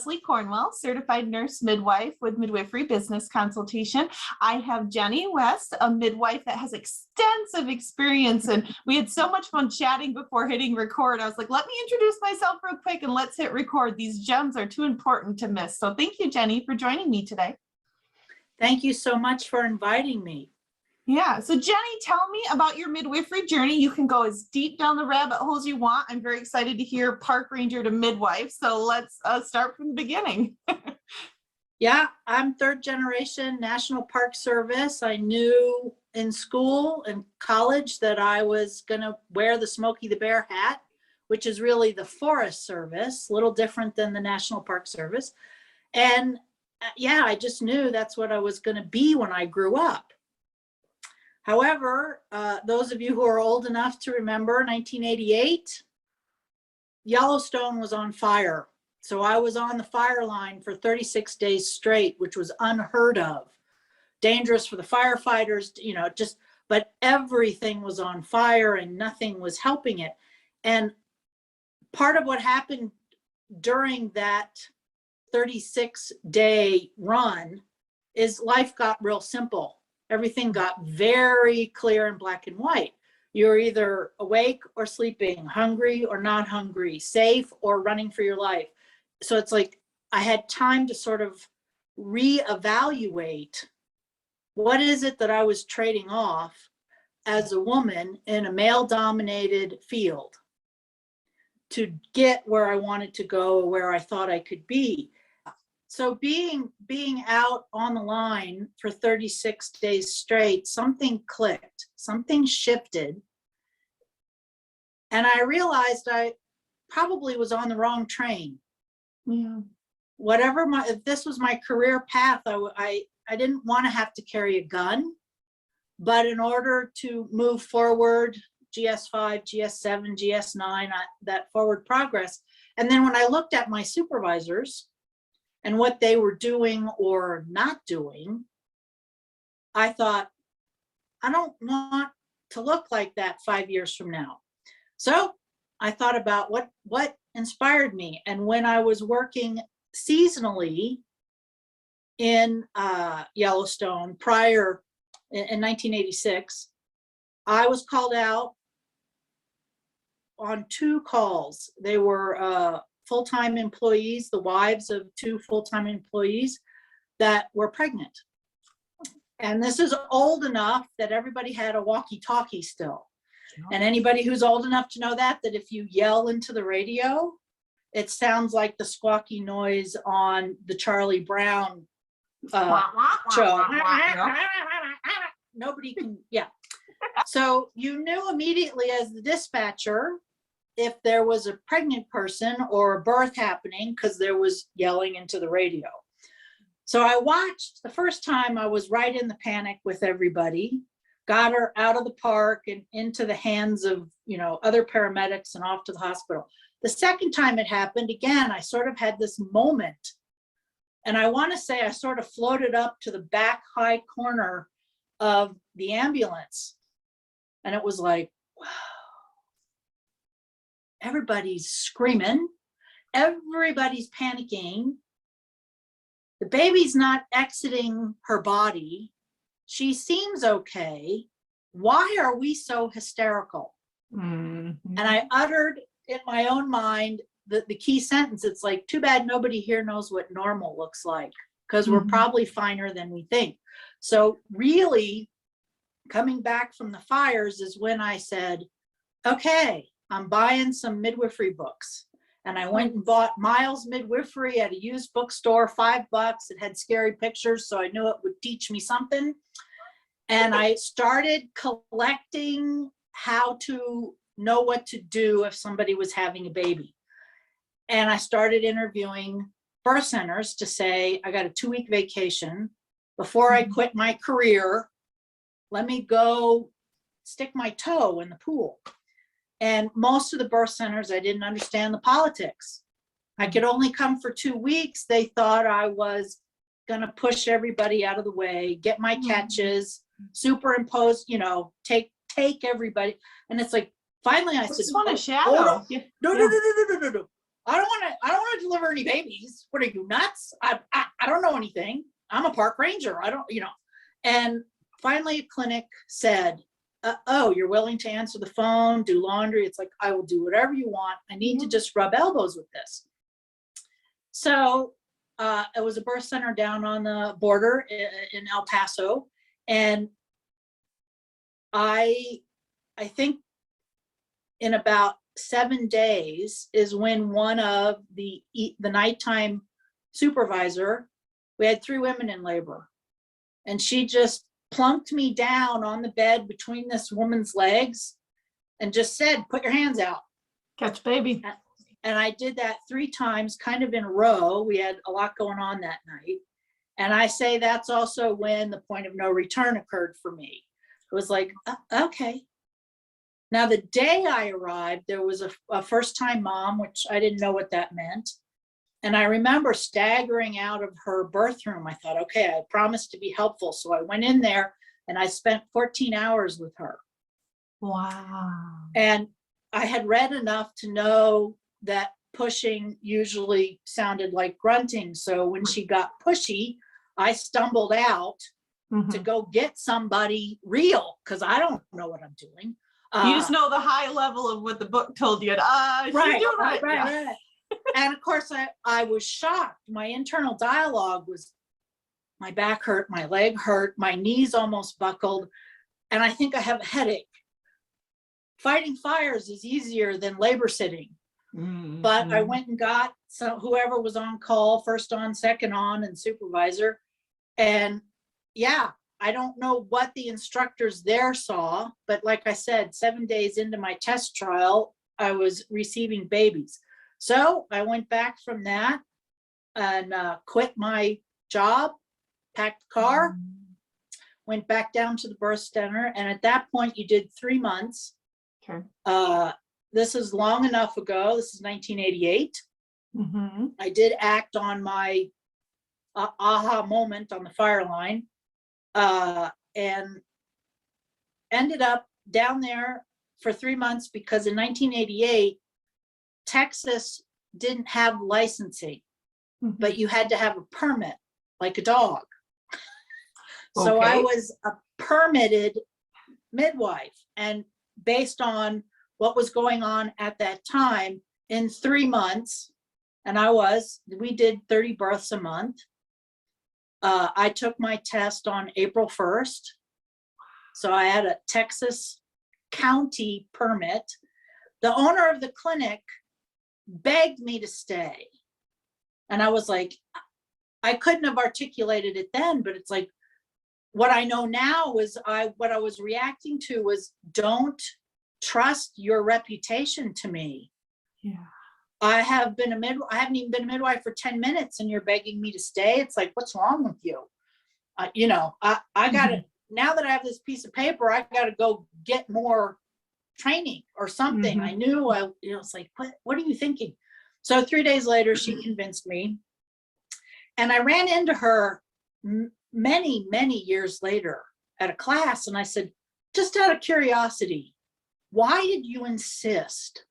Leslie Cornwell, certified nurse midwife with Midwifery Business Consultation. I have Jenny West, a midwife that has extensive experience, and we had so much fun chatting before hitting record. I was like, let me introduce myself real quick and let's hit record. These gems are too important to miss. So thank you, Jenny, for joining me today. Thank you so much for inviting me. Yeah. So Jenny, tell me about your midwifery journey. You can go as deep down the rabbit holes you want. I'm very excited to hear park ranger to midwife. So let's start from the beginning. Yeah, I'm third generation National Park Service. I knew in school and college that I was going to wear the Smokey the Bear hat, which is really the Forest Service, a little different than the National Park Service. And yeah, I just knew that's what I was going to be when I grew up. However, those of you who are old enough to remember 1988, Yellowstone was on fire. So I was on the fire line for 36 days straight, which was unheard of. Dangerous for the firefighters, you know, but everything was on fire and nothing was helping it. And part of what happened during that 36-day run is life got real simple. Everything got very clear and black and white. You're either awake or sleeping, hungry or not hungry, safe or running for your life. So it's like I had time to sort of reevaluate what is it that I was trading off as a woman in a male-dominated field to get where I wanted to go, where I thought I could be. So being out on the line for 36 days straight, something clicked, something shifted. And I realized I probably was on the wrong train. Yeah. If this was my career path, I didn't want to have to carry a gun, but in order to move forward, GS5, GS7, GS9, that forward progress. And then when I looked at my supervisors and what they were doing or not doing, I thought, I don't want to look like that 5 years from now. So I thought about what inspired me. And when I was working seasonally in Yellowstone prior in 1986, I was called out on 2 calls. They were full-time employees, the wives of 2 full-time employees that were pregnant. And this is old enough that everybody had a walkie-talkie still. And anybody who's old enough to know that if you yell into the radio, it sounds like the squawky noise on the Charlie Brown show. Nobody can, yeah. So you knew immediately as the dispatcher if there was a pregnant person or a birth happening because there was yelling into the radio. So I watched, the first time I was right in the panic with everybody, got her out of the park and into the hands of, you know, other paramedics and off to the hospital. The second time it happened, again, I sort of had this moment. And I want to say I sort of floated up to the back high corner of the ambulance. And it was like, wow. Everybody's screaming. Everybody's panicking. The baby's not exiting her body. She seems okay. Why are we so hysterical? Mm-hmm. And I uttered in my own mind the key sentence. It's like, too bad nobody here knows what normal looks like, because we're probably finer than we think. So really coming back from the fires is when I said, okay, I'm buying some midwifery books. And I went and bought Miles Midwifery at a used bookstore, $5. It had scary pictures, so I knew it would teach me something. And I started collecting how to know what to do if somebody was having a baby. And I started interviewing birth centers to say, I got a 2-week vacation. Before I quit my career, let me go stick my toe in the pool. And most of the birth centers, I didn't understand the politics. I could only come for 2 weeks. They thought I was going to push everybody out of the way, get my catches, superimpose, you know, take everybody. And it's like, finally I said, just want a shadow. No. I don't want to deliver any babies. What are you, nuts? I don't know anything. I'm a park ranger. I don't, and finally a clinic said, oh, you're willing to answer the phone, do laundry. It's like, I will do whatever you want. I need to just rub elbows with this. So it was a birth center down on the border in El Paso. And I think in about 7 days is when one of the nighttime supervisor, we had 3 women in labor, and she just plunked me down on the bed between this woman's legs and just said, put your hands out. Catch baby. And I did that 3 times kind of in a row. We had a lot going on that night. And I say that's also when the point of no return occurred for me. It was like, okay. Now, the day I arrived, there was a first-time mom, which I didn't know what that meant. And I remember staggering out of her birth room. I thought, okay, I promised to be helpful. So I went in there and I spent 14 hours with her. Wow. And I had read enough to know that pushing usually sounded like grunting. So when she got pushy, I stumbled out to go get somebody real, because I don't know what I'm doing. You just know the high level of what the book told you. Right. And of course, I was shocked. My internal dialogue was, my back hurt, my leg hurt, my knees almost buckled, and I think I have a headache. Fighting fires is easier than labor sitting. But I went and got whoever was on call, first on, second on, and supervisor. And yeah, I don't know what the instructors there saw, but like I said, 7 days into my test trial, I was receiving babies. So I went back from that and quit my job, packed the car, went back down to the birth center. And at that point, you did 3 months. Okay. This is long enough ago. This is 1988. I did act on my aha moment on the fire line, and ended up down there for 3 months because in 1988, Texas didn't have licensing, but you had to have a permit, like a dog. So I was a permitted midwife, and based on what was going on at that time, in 3 months, and we did 30 births a month. I took my test on April 1st. So I had a Texas county permit. The owner of the clinic begged me to stay. And I was like, I couldn't have articulated it then, but it's like, what I know now was what I was reacting to was, don't trust your reputation to me. Yeah. I haven't even been a midwife for 10 minutes and you're begging me to stay. It's like, what's wrong with you? I got to, now that I have this piece of paper, I got to go get more training or something. I knew it's like, what are you thinking? So 3 days later, she convinced me, and I ran into her many, many years later at a class. And I said, just out of curiosity, why did you insist?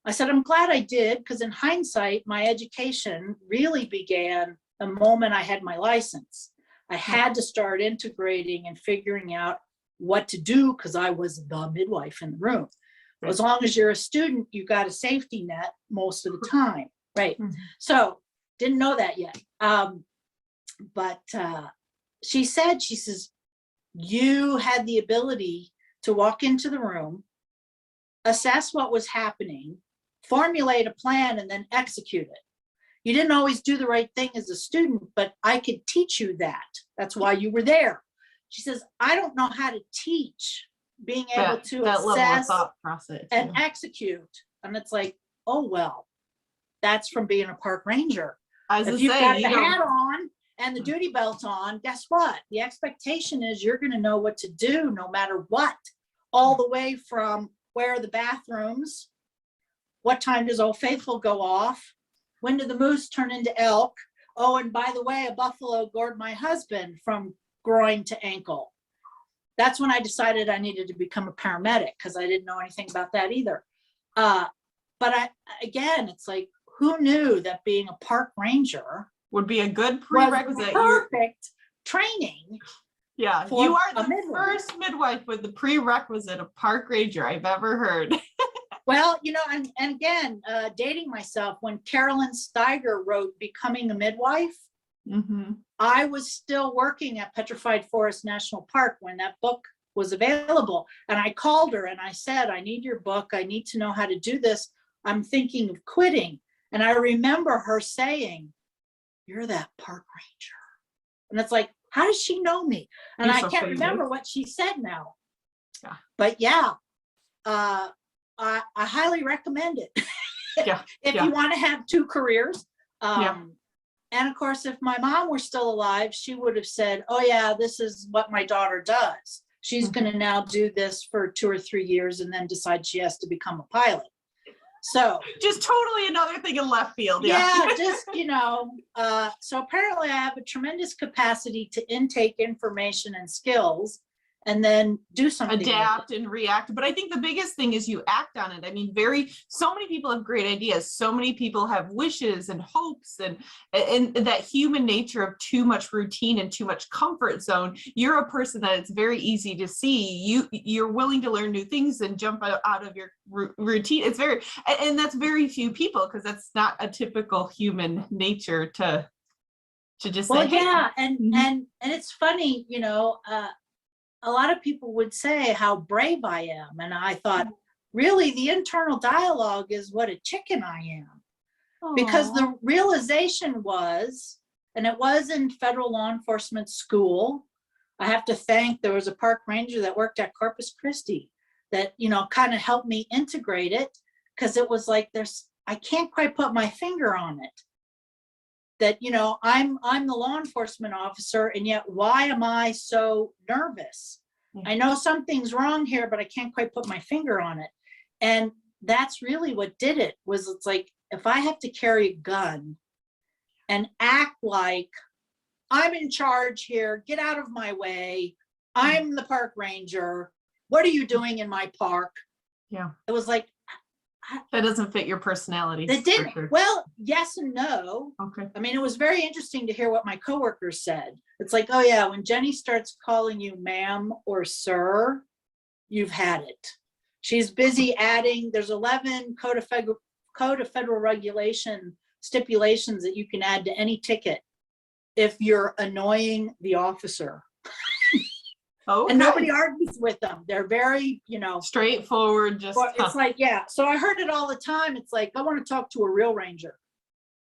I said, I'm glad I did, because in hindsight, my education really began the moment I had my license. I had to start integrating and figuring out what to do, because I was the midwife in the room. Right. As long as you're a student, you got a safety net most of the time, right? So didn't know that yet. But she says, you had the ability to walk into the room, assess what was happening, formulate a plan, and then execute it. You didn't always do the right thing as a student, but I could teach you that. That's why you were there. She says, I don't know how to teach being able to assess and execute. And it's like, oh, well, that's from being a park ranger. If you've got the hat on and the duty belt on, guess what? The expectation is you're going to know what to do no matter what, all the way from where are the bathrooms, what time does Old Faithful go off, when do the moose turn into elk? Oh, and by the way, a buffalo gored my husband from groin to ankle. That's when I decided I needed to become a paramedic, because I didn't know anything about that either. But again, it's like, who knew that being a park ranger would be a good was prerequisite. perfect training? Yeah, for you are a the midwife. first midwife with the prerequisite of park ranger I've ever heard. Well, you know, and again, dating myself, when Carolyn Steiger wrote Becoming a Midwife, I was still working at Petrified Forest National Park when that book was available. And I called her and I said, I need your book. I need to know how to do this. I'm thinking of quitting. And I remember her saying, you're that park ranger. And it's like, how does she know me? And I can't remember what she said now. Yeah. But yeah, I highly recommend it. Yeah. If you want to have two careers. Yeah. And of course, if my mom were still alive, she would have said, oh yeah, this is what my daughter does. She's going to now do this for 2 or 3 years and then decide she has to become a pilot. So just totally another thing in left field. Yeah, just, you know, so apparently I have a tremendous capacity to intake information and skills and then do something. Adapt and react. But I think the biggest thing is you act on it. I mean, so many people have great ideas. So many people have wishes and hopes and that human nature of too much routine and too much comfort zone. You're a person that it's very easy to see. You're willing to learn new things and jump out of your routine. It's and that's very few people, because that's not a typical human nature to just say, hey. Yeah. And it's funny, you know, a lot of people would say how brave I am. And I thought, really, the internal dialogue is what a chicken I am. Aww. Because the realization was, and it was in federal law enforcement school, I have to thank, there was a park ranger that worked at Corpus Christi that, you know, kind of helped me integrate it, because it was like, I can't quite put my finger on it. That, you know, I'm the law enforcement officer, and yet why am I so nervous? I know something's wrong here, but I can't quite put my finger on it. And that's really what did it. Was it's like, if I have to carry a gun and act like I'm in charge here, get out of my way, I'm the park ranger, what are you doing in my park? Yeah, it was like, that doesn't fit your personality. It didn't. Sure. Well, yes and no. Okay. I mean, it was very interesting to hear what my coworkers said. It's like, oh yeah, when Jenny starts calling you ma'am or sir, you've had it. She's busy adding, there's 11 Code of Federal Regulation stipulations that you can add to any ticket if you're annoying the officer. Okay. And nobody argues with them. They're very, you know, straightforward. Just it's like, yeah. So I heard it all the time. It's like, I want to talk to a real ranger.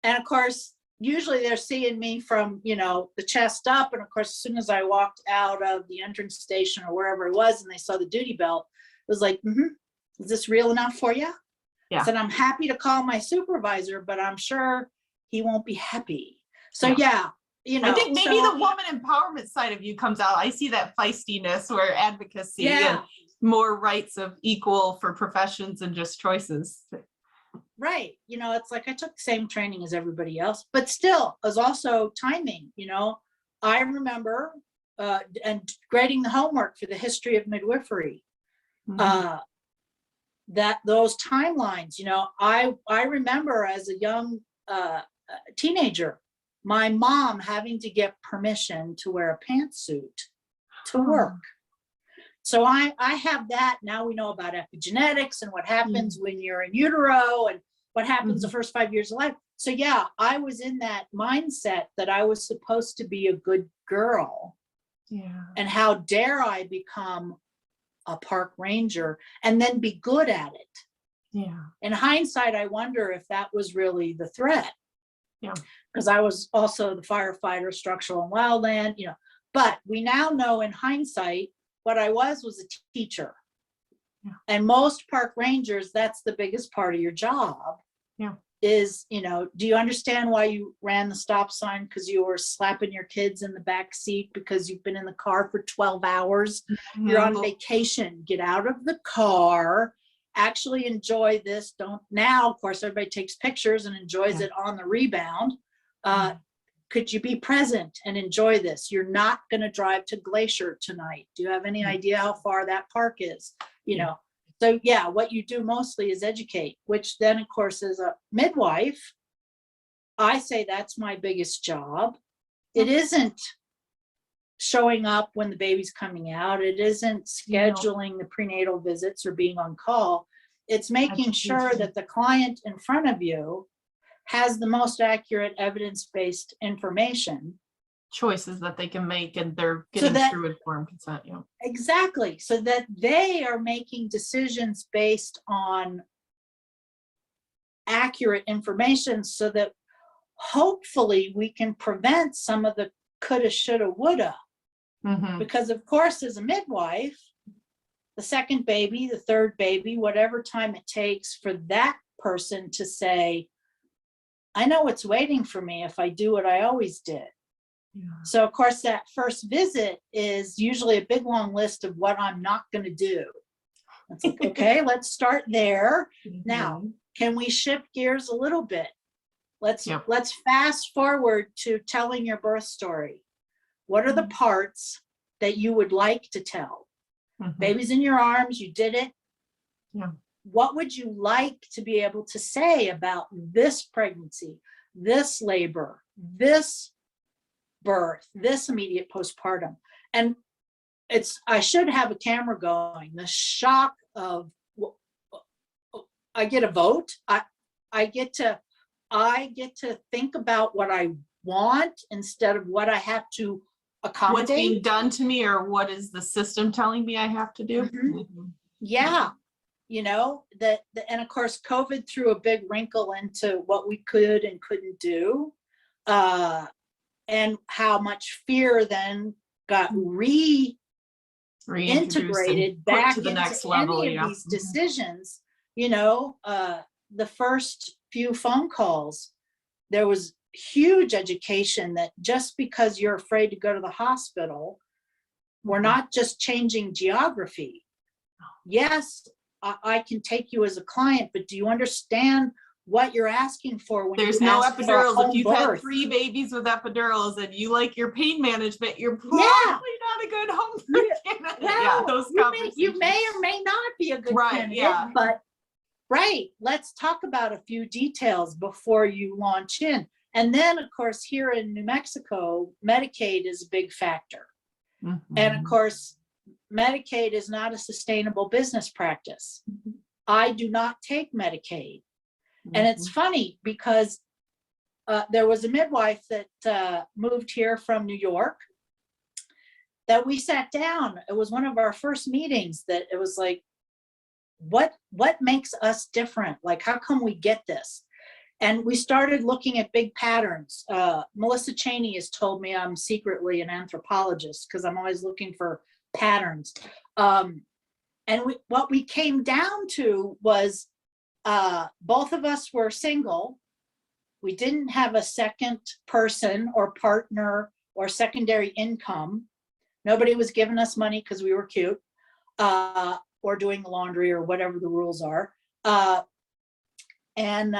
And of course, usually they're seeing me from, you know, the chest up. And of course, as soon as I walked out of the entrance station or wherever it was, and they saw the duty belt, it was like, is this real enough for you? Yeah. I said, I'm happy to call my supervisor, but I'm sure he won't be happy. So yeah. You know, I think maybe the woman empowerment side of you comes out. I see that feistiness where advocacy and more rights of equal for professions and just choices. Right. You know, it's like I took the same training as everybody else, but still it was also timing. You know, I remember and grading the homework for the history of midwifery, that those timelines, you know, I remember as a young teenager, my mom having to get permission to wear a pantsuit to work. So I have that. Now we know about epigenetics and what happens when you're in utero and what happens the first 5 years of life. So yeah, I was in that mindset that I was supposed to be a good girl. Yeah. And how dare I become a park ranger and then be good at it. Yeah. In hindsight, I wonder if that was really the threat. Yeah. Because I was also the firefighter, structural and wildland, you know, but we now know in hindsight, what I was a teacher. Yeah. And most park rangers, that's the biggest part of your job. Yeah. Is, you know, do you understand why you ran the stop sign? Because you were slapping your kids in the back seat because you've been in the car for 12 hours. You're on vacation. Get out of the car. Actually enjoy this. Don't now, of course, everybody takes pictures and enjoys it on the rebound. Could you be present and enjoy this? You're not going to drive to Glacier tonight. Do you have any idea how far that park is? You know, So yeah, what you do mostly is educate, which then of course as a midwife, I say that's my biggest job. It isn't showing up when the baby's coming out. It isn't scheduling the prenatal visits or being on call. It's making sure that the client in front of you has the most accurate evidence-based information. Choices that they can make, and they're getting through informed consent. Yeah. Exactly. So that they are making decisions based on accurate information, so that hopefully we can prevent some of the coulda, shoulda, woulda. Because of course, as a midwife, the second baby, the third baby, whatever time it takes for that person to say, I know what's waiting for me if I do what I always did. Yeah. So of course, that first visit is usually a big long list of what I'm not going to do. It's like, okay, let's start there. Now, can we shift gears a little bit? Let's fast forward to telling your birth story. What are the parts that you would like to tell? Baby's in your arms, you did it. Yeah. What would you like to be able to say about this pregnancy, this labor, this birth, this immediate postpartum? And I should have a camera going. The shock of, I get a vote. I get to think about what I want instead of what I have to accommodate. What's being done to me, or what is the system telling me I have to do? Yeah. You know, and of course, COVID threw a big wrinkle into what we could and couldn't do, and how much fear then got reintegrated back to the next level. Any of these decisions. You know, the first few phone calls, there was huge education that just because you're afraid to go to the hospital, we're not just changing geography. Yes, I can take you as a client, but do you understand what you're asking for when there's no epidurals? If you've had 3 babies with epidurals and you like your pain management, you're probably not a good home birth candidate. Well, you may or may not be a good candidate, but let's talk about a few details before you launch in. And then of course, here in New Mexico, Medicaid is a big factor. And of course, Medicaid is not a sustainable business practice. I do not take Medicaid. And it's funny because there was a midwife that moved here from New York that we sat down. It was one of our first meetings that it was like, what makes us different? Like, how come we get this? And we started looking at big patterns. Melissa Cheney has told me I'm secretly an anthropologist because I'm always looking for patterns. And what we came down to was both of us were single. We didn't have a second person or partner or secondary income. Nobody was giving us money because we were cute, or doing the laundry or whatever the rules are. And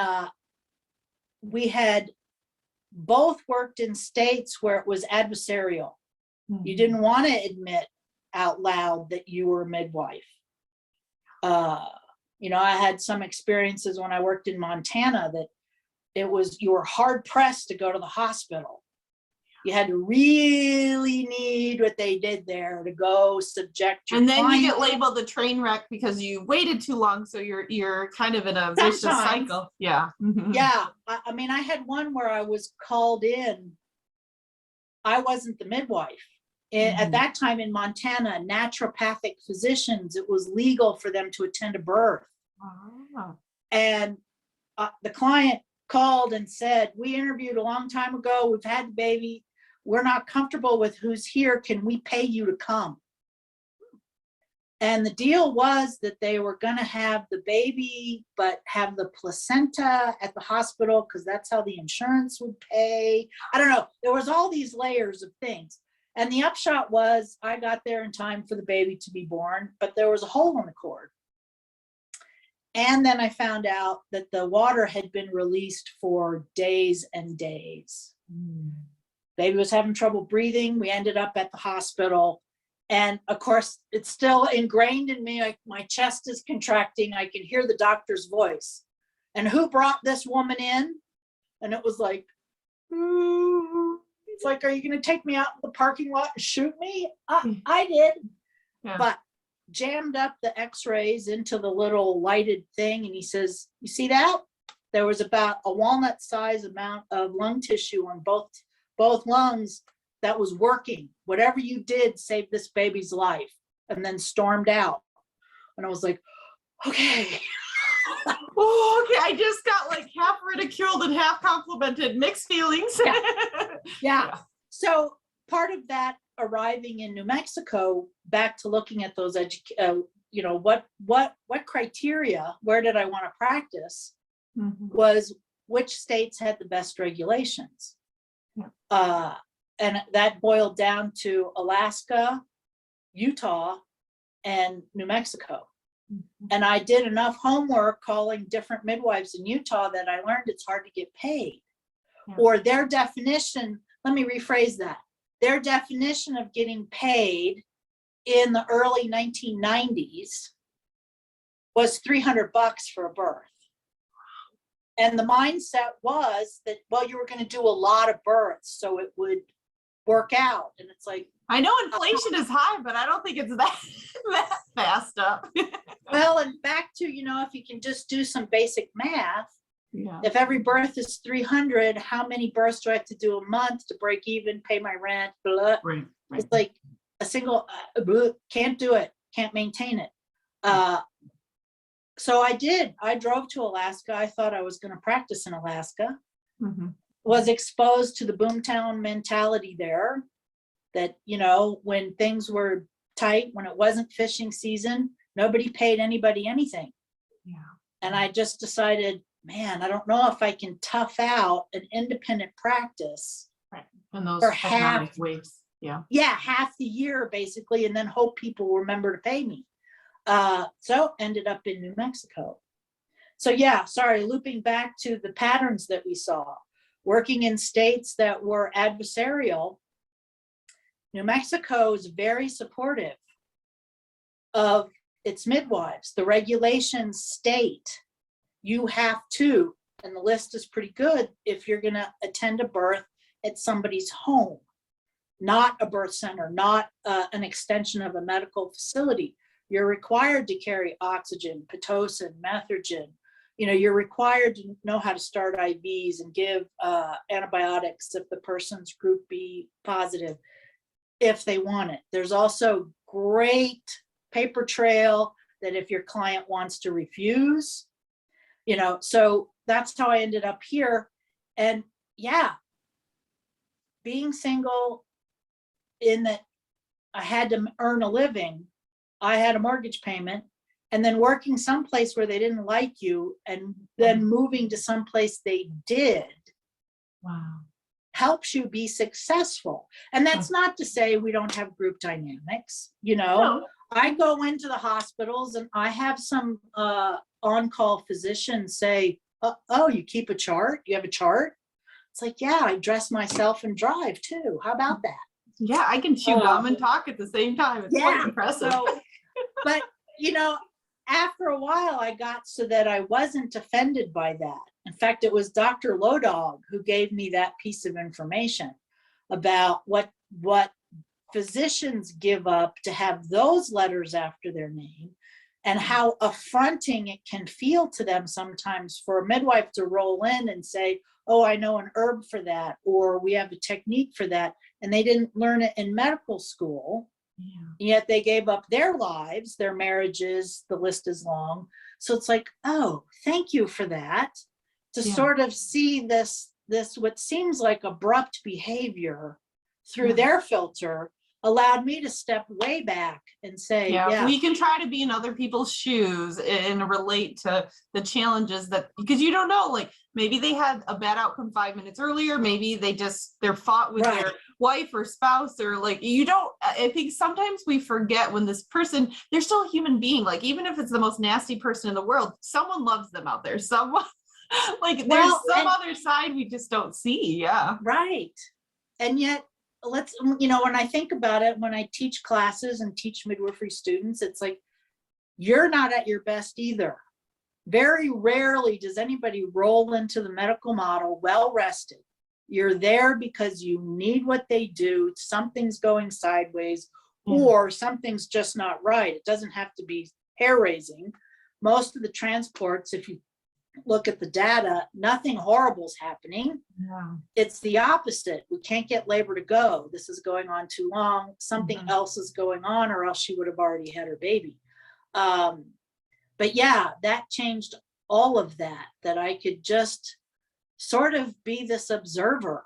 we had both worked in states where it was adversarial. You didn't want to admit out loud that you were a midwife. You know, I had some experiences when I worked in Montana that you were hard pressed to go to the hospital. You had to really need what they did there to go subject your and then client. You get labeled a train wreck because you waited too long, so you're kind of in a vicious cycle. Yeah. Yeah. I mean, I had one where I was called in. I wasn't the midwife. At that time in Montana, naturopathic physicians, it was legal for them to attend a birth. And the client called and said, we interviewed a long time ago. We've had the baby. We're not comfortable with who's here. Can we pay you to come? And the deal was that they were going to have the baby, but have the placenta at the hospital because that's how the insurance would pay. I don't know. There was all these layers of things. And the upshot was I got there in time for the baby to be born, but there was a hole in the cord. And then I found out that the water had been released for days and days. Baby was having trouble breathing. We ended up at the hospital, And of course, it's still ingrained in me. My chest is contracting. I can hear the doctor's voice. And who brought this woman in? And it was like, it's like, are you going to take me out in the parking lot and shoot me? I did. Yeah. But jammed up the x-rays into the little lighted thing. And he says, you see that? There was about a walnut size amount of lung tissue on both lungs that was working. Whatever you did saved this baby's life. And then stormed out. And I was like, okay. Oh, okay. I just got like half ridiculed and half complimented, mixed feelings. Yeah. So part of that arriving in New Mexico, back to looking at those, what criteria, where did I want to practice, was which states had the best regulations. Yeah. And that boiled down to Alaska, Utah, and New Mexico. And I did enough homework calling different midwives in Utah that I learned it's hard to get paid. Yeah. Or their definition, let me rephrase that. Their definition of getting paid in the early 1990s was $300 for a birth. And the mindset was that, well, you were going to do a lot of births, so it would work out. And it's like, I know inflation is high, but I don't think it's that fast up. Well, and back to, if you can just do some basic math, yeah. If every birth is 300, how many births do I have to do a month to break even, pay my rent, blah. Right. It's like a single, can't do it, can't maintain it. So I drove to Alaska. I thought I was going to practice in Alaska. Was exposed to the boomtown mentality there, that, when things were tight, when it wasn't fishing season, nobody paid anybody anything. Yeah. And I just decided, man, I don't know if I can tough out an independent practice and those for half waves. Yeah, half the year basically, and then hope people remember to pay me. So ended up in New Mexico. So looping back to the patterns that we saw, working in states that were adversarial. New Mexico is very supportive of its midwives. The regulations state you have to, and the list is pretty good, if you're going to attend a birth at somebody's home, not a birth center, not an extension of a medical facility. You're required to carry oxygen, Pitocin, Methergin. You're required to know how to start IVs and give antibiotics if the person's group B positive, if they want it. There's also great paper trail that if your client wants to refuse, so that's how I ended up here. And being single, in that I had to earn a living, I had a mortgage payment, and then working someplace where they didn't like you, and then moving to someplace they did. Wow. Helps you be successful. And that's not to say we don't have group dynamics. No. I go into the hospitals and I have some on-call physicians say, oh, you keep a chart? You have a chart? It's like, yeah, I dress myself and drive too. How about that? Yeah, I can chew gum and talk at the same time. It's quite impressive. But, after a while, I got so that I wasn't offended by that. In fact, it was Dr. Lodog who gave me that piece of information about what physicians give up to have those letters after their name, and how affronting it can feel to them sometimes for a midwife to roll in and say, oh, I know an herb for that, or we have a technique for that, and they didn't learn it in medical school. Yet they gave up their lives, their marriages, the list is long. So it's like, oh, thank you for that. To sort of see this what seems like abrupt behavior through their filter allowed me to step way back and say, we can try to be in other people's shoes and relate to the challenges because you don't know, like maybe they had a bad outcome 5 minutes earlier, maybe they're fought with their wife or spouse, or like, I think sometimes we forget when this person, they're still a human being. Like, even if it's the most nasty person in the world, someone loves them out there. Someone like there's some other side we just don't see. Yeah. Right. And yet let's, when I think about it, when I teach classes and teach midwifery students, it's like, you're not at your best either. Very rarely does anybody roll into the medical model well rested. You're there because you need what they do. Something's going sideways, or something's just not right. It doesn't have to be hair raising. Most of the transports, if you look at the data, nothing horrible is happening. Yeah. It's the opposite. We can't get labor to go. This is going on too long. Something else is going on, or else she would have already had her baby. But yeah, that changed all of that, that I could just sort of be this observer.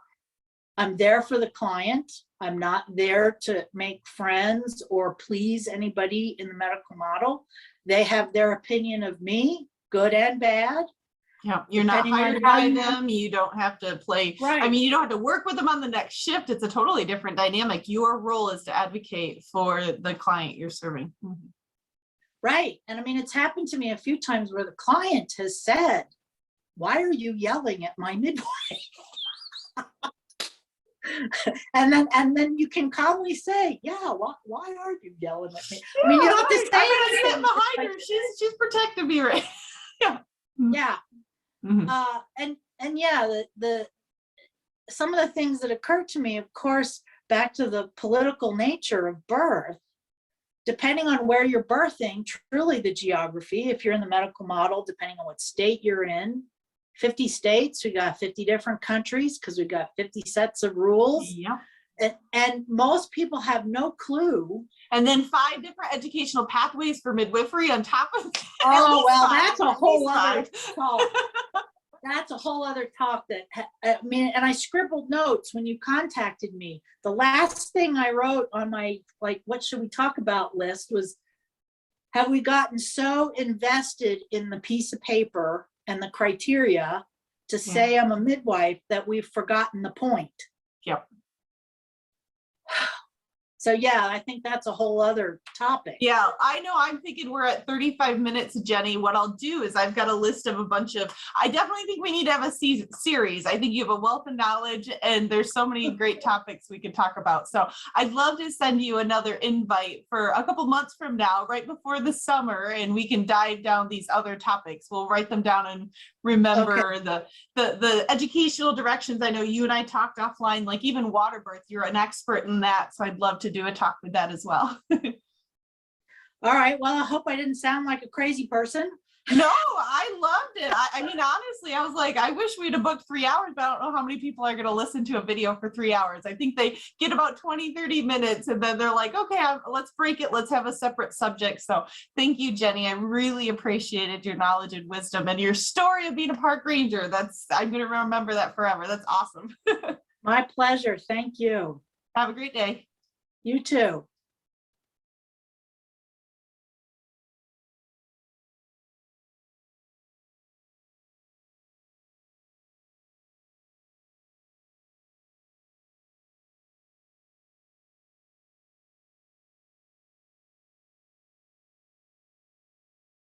I'm there for the client. I'm not there to make friends or please anybody in the medical model. They have their opinion of me, good and bad. Yeah, you're not hired by them. You don't have to play. Right. I mean, you don't have to work with them on the next shift. It's a totally different dynamic. Your role is to advocate for the client you're serving. Right. And I mean, it's happened to me a few times where the client has said, why are you yelling at my midwife? and then you can calmly say, yeah, why are you yelling at me? I mean, you don't have to say I'm gonna sit behind her. She's protecting me, right? Yeah. Yeah. And yeah, the some of the things that occurred to me, of course, back to the political nature of birth, depending on where you're birthing, truly the geography, if you're in the medical model, depending on what state you're in, 50 states, we got 50 different countries because we got 50 sets of rules. Yeah. And most people have no clue. And then 5 different educational pathways for midwifery on top of that. Oh, well, that's a whole other talk. That's a whole other talk that, I mean, and I scribbled notes when you contacted me. The last thing I wrote on my, like, what should we talk about list was, have we gotten so invested in the piece of paper and the criteria to say I'm a midwife that we've forgotten the point? Yep. So yeah, I think that's a whole other topic. Yeah, I know. I'm thinking we're at 35 minutes, Jenny. What I'll do is I've got a list of a bunch of, I definitely think we need to have a series. I think you have a wealth of knowledge and there's so many great topics we could talk about. So I'd love to send you another invite for a couple months from now, right before the summer, and we can dive down these other topics. We'll write them down and remember the educational directions. I know you and I talked offline, like even water birth, you're an expert in that. So I'd love to do a talk with that as well. All right. Well, I hope I didn't sound like a crazy person. No, I loved it. I mean, honestly, I was like, I wish we'd have booked 3 hours, but I don't know how many people are going to listen to a video for 3 hours. I think they get about 20-30 minutes and then they're like, okay, let's break it. Let's have a separate subject. So thank you, Jenny. I really appreciated your knowledge and wisdom and your story of being a park ranger. I'm going to remember that forever. That's awesome. My pleasure. Thank you. Have a great day. You too.